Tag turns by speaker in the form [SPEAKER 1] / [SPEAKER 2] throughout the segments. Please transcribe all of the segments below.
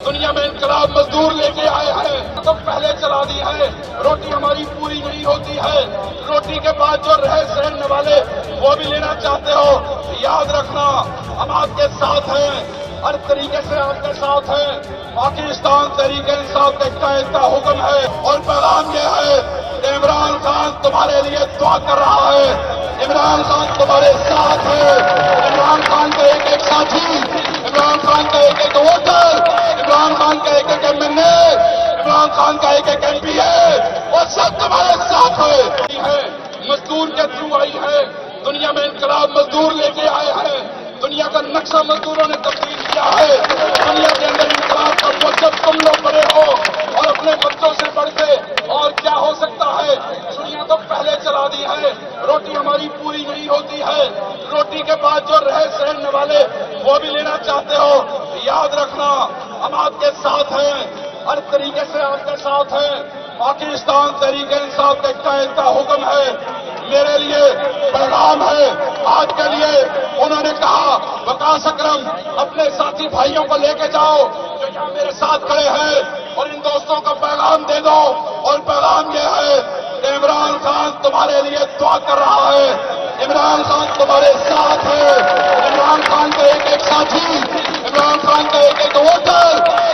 [SPEAKER 1] دنیا میں انقلاب مزدور لے کے آئے ہیں تو پہلے چلا دی ہے، روٹی ہماری پوری نہیں ہوتی ہے، روٹی کے بعد جو رہ سہنے والے وہ بھی لینا چاہتے ہو، یاد رکھنا ہم آپ کے ساتھ ہیں، ہر طریقے سے آپ کے ساتھ ہیں۔ پاکستان تحریک انصاف کے قائد کا حکم ہے اور پیغام یہ ہے کہ عمران خان تمہارے لیے دعا کر رہا ہے، عمران خان تمہارے ساتھ ہے، عمران خان کا ایک ایک ساتھی، عمران خان کا ایک ایک ووٹر، عمران خان کا ایک ایک ایم این اے، عمران خان کا ایک ایک ایم پی ہے، وہ سب تمہارے ساتھ ہے۔ مزدور کے تھرو آئی ہے، دنیا میں انقلاب مزدور لے کے آئے ہیں، دنیا کا نقشہ مزدوروں نے تبدیل کیا ہے، دنیا کے اندر انقلاب کا مذہب تم لوگ بڑے ہو اور اپنے بچوں سے بڑھ کے اور کیا ہو سکتا ہے؟ دنیا تو پہلے چلا دی ہے، روٹی ہماری پوری نہیں ہوتی ہے، روٹی کے بعد جو رہ سہنے والے وہ بھی لینا چاہتے ہو، یاد رکھنا ہم آپ کے ساتھ ہیں، ہر طریقے سے آپ کے ساتھ ہیں۔ پاکستان تحریک انصاف کے قائد کا حکم ہے، میرے لیے پیغام ہے آج کے لیے۔ انہوں نے کہا وقاص اکرم اپنے ساتھی بھائیوں کو لے کے جاؤ جو یہاں میرے ساتھ کھڑے ہیں اور ان دوستوں کا پیغام دے دو، اور پیغام یہ ہے کہ عمران خان تمہارے لیے دعا کر رہا ہے، عمران خان تمہارے ساتھ ہے، عمران خان کا ایک ایک ساتھی، عمران خان کا ایک ایک ووٹر،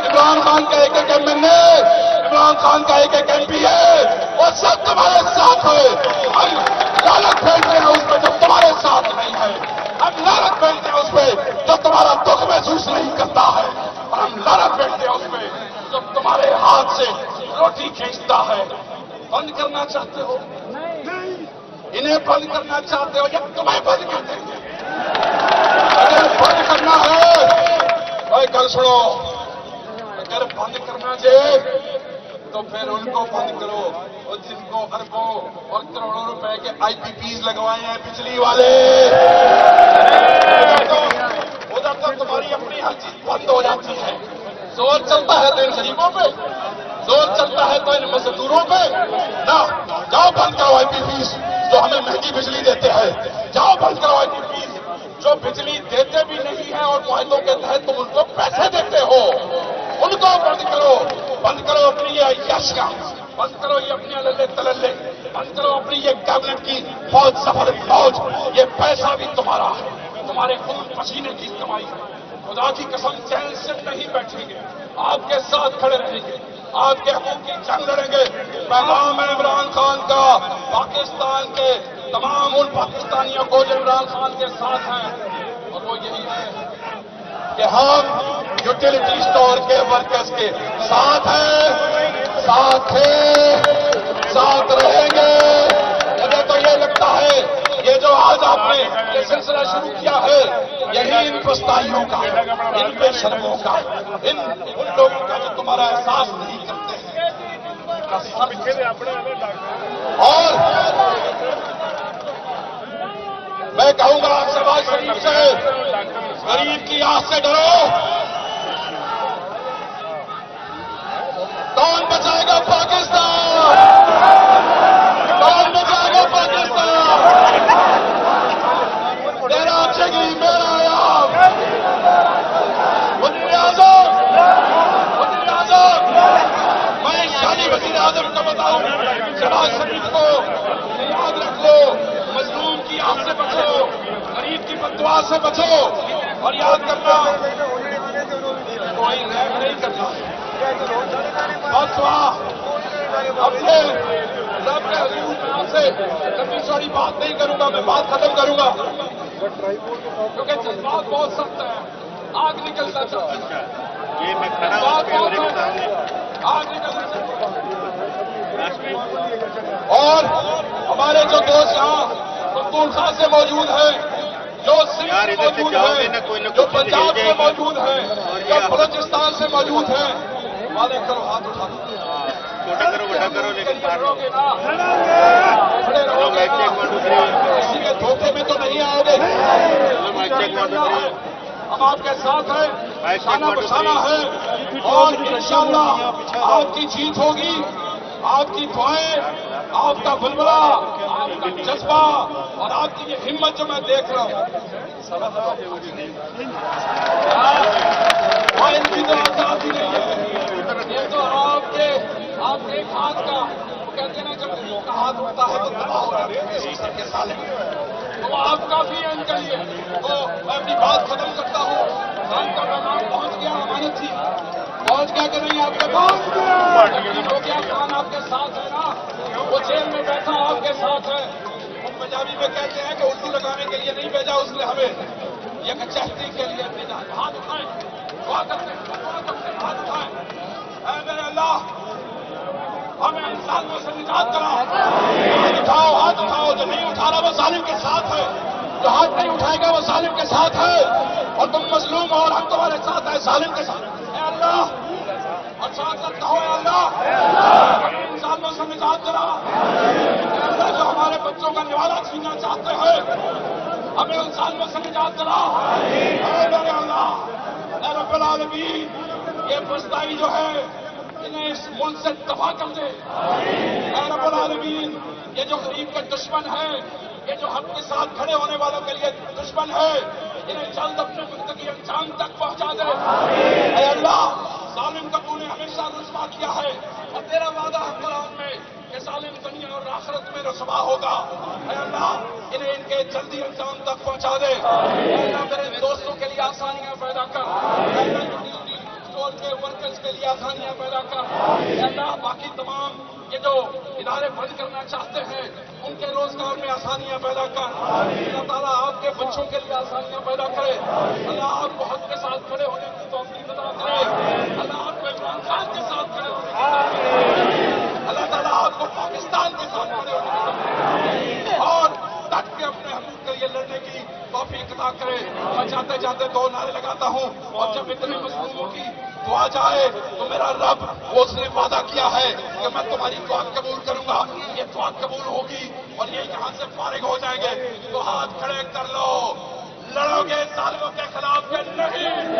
[SPEAKER 1] عمران خان کا ایک ایک ایم این اے، عمران خان کا ایک ایک ایم پی ہے، وہ سب تمہارے ساتھ ہے۔ ہم لالت پھیلتے ہیں اس پہ جو تمہارے ساتھ نہیں ہے، ہم لالت پھیلتے ہیں اس پہ جو تمہارا دکھ محسوس نہیں کرتا ہے، اور ہم لالت پھیلتے ہیں اس پہ جو تمہارے ہاتھ سے روٹی کھینچتا ہے۔ بند کرنا چاہتے ہو؟ انہیں بند کرنا چاہتے ہو یا تمہیں بند کر دیں گے؟ اگر بند کرنا ہے بھائی گل سنو، اگر بند کرنا چاہیے تو پھر ان کو بند کرو اور جن کو اربوں اور کروڑوں روپے کے آئی پی پیز لگوائے ہیں بجلی والے، ادھر تو تمہاری اپنی ہر چیز بند ہو جاتی ہے۔ زور چلتا ہے تو ان غریبوں پہ، زور چلتا ہے تو ان مزدوروں پہ نہ، جاؤ بند کرو آئی پی پیز جو ہمیں مہنگی بجلی دیتے ہیں، جاؤ بند کرو آئی پی پیز جو بجلی دیتے بھی نہیں ہیں اور معاہدوں کے تحت تم ان کو پیسے دیتے ہو، ان کو بند کرو اپنی یہ عیاشیاں، بند کرو یہ اپنے اللے تللے، بند کرو اپنی یہ کیبنٹ کی فوج سفر فوج، یہ پیسہ بھی تمہارا ہے، تمہارے خون پسینے کی کمائی ہے۔ خدا کی قسم چین سے نہیں بیٹھیں گے، آپ کے ساتھ کھڑے رہیں گے، آپ کے حقوق کی جنگ لڑیں گے۔ پیغام ہے عمران خان کا پاکستان کے تمام ان پاکستانیوں کو جو عمران خان کے ساتھ ہیں، اور وہ یہی ہے کہ ہم یوٹیلیٹی اسٹور کے ورکرز کے ساتھ ہیں، ساتھ ہیں، ساتھ رہیں گے۔ مجھے تو یہ لگتا ہے یہ جو آج آپ نے یہ سلسلہ شروع کیا ہے، یہی ان پستائیوں کا، ان بے شرموں کا، ان لوگوں کا جو تمہارا احساس نہیں کرتے ہیں۔ اور میں کہوں گا شہباز شریف سے، غریب کی آس سے ڈرو، کون بچائے گا پاکستان؟ کون بچائے گا پاکستان؟ تیرا جگری میرا عیاب، وزیر اعظم، وزیر اعظم، میں شاہی وزیر اعظم کو بتاؤں شہباز شریف کو یاد رکھ لو، مظلوم کی آس سے بچو، غریب کی بددعا سے بچو، اور یاد کرنا کوئی ریپ نہیں کرنا۔ بس اپنے رب کے حضور میں آپ سے لمبی چوڑی بات نہیں کروں گا، میں بات ختم کروں گا کیونکہ جذبات بہت سخت ہے، آگ نکلنا چاہتا ہے، بات بہت سخت ہے، آگ نکلنا چاہتا ہے۔ اور ہمارے جو دوست یہاں پختونخوا سے موجود ہیں، جو سندھ سے موجود ہیں، جو پنجاب سے موجود ہیں، جو بلوچستان سے موجود ہیں، والے کرو ہاتھ اٹھا دو،
[SPEAKER 2] چھوٹا کرو بڑا کرو لیکن
[SPEAKER 1] رہو گے نا، کھڑے رہو گے نا، کسی کے دھوکے میں تو نہیں آؤ گے۔ ہم آپ کے ساتھ ہیں، شانہ بشانہ ہے، اور انشاءاللہ آپ کی جیت ہوگی۔ آپ کی دعائیں، آپ کا بلبلہ، آپ کا جذبہ اور آپ کی یہ ہمت جو میں دیکھ رہا ہوں، اور ان کی تو آزادی نہیں ہے. یہ تو آپ کے ایک ہاتھ کا کہتے ہیں نا جب غریب کا ہاتھ اٹھتا ہے تو تباہ ہو جاتے ہیں سسٹم کے سالے. تو آپ کافی ہیں ان کے لیے. تو میں اپنی بات ختم کرتا ہوں. خان کا پیغام پہنچ گیا. امانت تھی پہنچ گیا کہ نہیں آپ کے پاس؟ ہو گیا. خان آپ کے ساتھ ہے نا. وہ جیل میں بیٹھا آپ کے ساتھ ہے. وہ پنجابی میں کہتے ہیں کہ اردو لگانے کے لیے نہیں بھیجا اس نے ہمیں، یہ کچہری کے لیے بھیجا. ہاتھ اٹھائیں، دعا کرتے ہیں، ہاتھ اٹھائیں. اے میرے اللہ ہمیں انسانوں سے نجات کرا. ہاتھ اٹھاؤ، ہاتھ اٹھاؤ. جو نہیں اٹھا رہا وہ ظالم کے ساتھ ہے. جو ہاتھ نہیں اٹھائے گا وہ ظالم کے ساتھ ہے. اور تم مظلوم ہو اور ہم تمہارے ساتھ ہیں ظالم کے ساتھ. اے اللہ اور ساتھ رکھتا ہو. اے اللہ ہمیں انسانوں سے نجات کرا. اے اللہ جو ہمارے بچوں کا نوالا چھیننا چاہتے ہیں ہمیں انسانوں سے نجات کرا. اے میرے اللہ اے رب العالمین یہ فسطائی جو ہے انہیں اس ملک سے دفاع کر دے. اے رب العالمین یہ جو غریب کے دشمن ہے، یہ جو حق کے ساتھ کھڑے ہونے والوں کے لیے دشمن ہے، انہیں جلد اپنی زندگی انجام تک پہنچا دے. اے اللہ ظالم کا تو نے ہمیشہ رسوا کیا ہے اور تیرا وعدہ ہے قرآن میں کہ ظالم دنیا اور آخرت میں رسوا ہوگا. اے اللہ انہیں ان کے جلدی انجام تک پہنچا دے. اے اللہ میرے دوستوں کے لیے آسانیاں پیدا کر. اے اللہ اسٹور کے ورکرز کے لیے آسانیاں پیدا کر. اے اللہ باقی تمام یہ جو ادارے بند کرنا چاہتے ہیں ان کے روزگار میں آسانیاں پیدا کر. اللہ تعالیٰ آپ کے بچوں کے لیے آسانیاں پیدا کرے. اللہ آپ کو حق کے ساتھ کھڑے ہونے کی توفیق عطا کرے. اللہ آپ کو عمران خان کے ساتھ کھڑے ہونے کی توفیق کرے. اللہ تعالیٰ آپ کو پاکستان کے ساتھ کھڑے ہونے کی توفیق کرے اور ڈٹ کے اپنے حقوق کے لیے لڑنے کی توفیق عطا کرے. میں جاتے جاتے دو نعرے لگاتا ہوں اور جب اتنے مظلوموں کی دعا جائے تو میرا رب وہ اس نے وعدہ کیا ہے کہ میں تمہاری دعا قبول کروں گا. یہ دعا قبول ہوگی اور یہ یہاں سے فارغ ہو جائیں گے. تو ہاتھ کھڑے کر لو. لڑو گے ظالموں کے خلاف کہ نہیں؟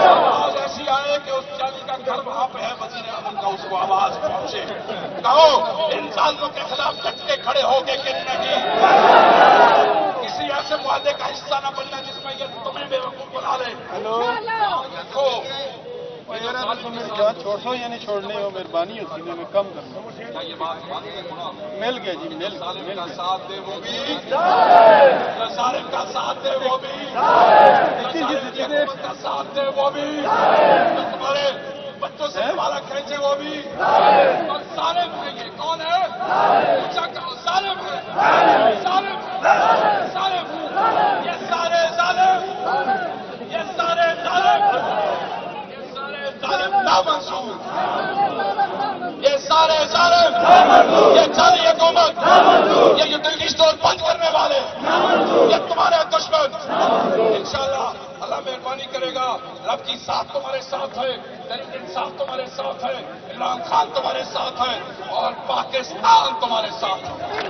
[SPEAKER 1] آواز ایسی آئے کہ اس جالی کا گھر وہاں پہ ہے وزیر اعظم کا، اس کو آواز پہنچے. کہو ان ظالموں کے خلاف ڈٹ کے کھڑے ہو گے کہ نہیں؟ کسی ایسے معاہدے کا حصہ نہ بننا جس میں یہ تمہیں بے وقوف بنا لے. دیکھو
[SPEAKER 3] میری جان چھوڑ دو یا نہیں چھوڑنے ہو مہربانی ہوتی ہے میں کم کرنا.
[SPEAKER 1] یہ بات
[SPEAKER 3] مل گیا جی مل
[SPEAKER 1] ظالم
[SPEAKER 3] گیا.
[SPEAKER 1] کا ساتھ دے وہ بھی، ظالم کا ساتھ دے وہ بھی، حکومت کا ساتھ دے وہ بھی، تمہارے بچوں سے تمہارا کھینچے وہ بھی. اور ظالم ہے یہ کون ہے؟ اونچا کہو ظالم ہے. ظالم ظالم یہ سارے ظالم، یہ سارے ظالم، یہ سارے ظالم نامنصور، یہ سارے ظالم، یہ جعلی حکومت، یہ یوٹیلیٹی اسٹور بند کرنے والے، یہ تمہارے دشمن. انشاءاللہ اللہ مہربانی کرے گا. رب کی ساتھ تمہارے ساتھ ہے، تحریک انصاف تمہارے ساتھ ہے، عمران خان تمہارے ساتھ ہے اور پاکستان تمہارے ساتھ ہے.